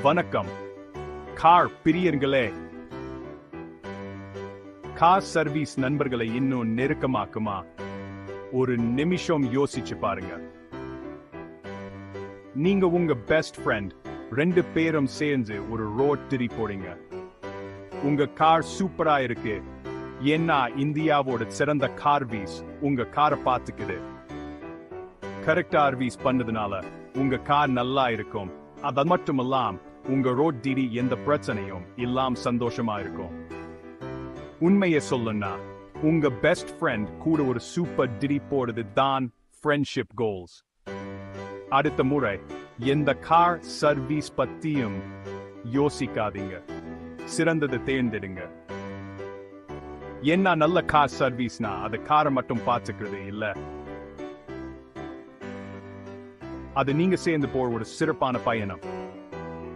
வணக்கம் car பிரியர்களே. Car service நண்பர்களை இன்னும் நெருக்கமாக்குமா? ஒரு நிமிஷம் யோசிச்சு பாருங்க. நீங்க உங்க பெஸ்ட் ஃப்ரெண்ட் 2 பேரும் சேர்ந்து ஒரு ரோட் ட்ரிப் போறீங்க. உங்க கார் சூப்பரா இருக்கு, ஏன்னா இந்தியாவோட சிறந்த கார்வீஸ் உங்க காரை பார்த்துக்குது. கரெக்டா சர்வீஸ் பண்ணதுனால உங்க கார் நல்லா இருக்கும். அது மட்டுமல்லாம் உங்க ரோட் டிடி எந்த பிரச்சனையும் இல்லாம சந்தோஷமா இருக்கும். உண்மையை சொல்லணும்னா உங்க பெஸ்ட் ஃப்ரெண்ட் கூட ஒரு சூப்பர் டிடி போடுறது தான் ஃப்ரெண்ட்ஷிப் கோல்ஸ். அடுத்த முறை எந்த கார் சர்வீஸ் பத்தியும் யோசிக்காதீங்க, சிறந்ததை தேர்ந்தெடுங்க. என்ன நல்ல கார் சர்வீஸ்னா அது காரை மட்டும் பார்த்துக்கிறது இல்ல, அது நீங்க சேர்ந்து போற ஒரு சிறப்பான பயணம்.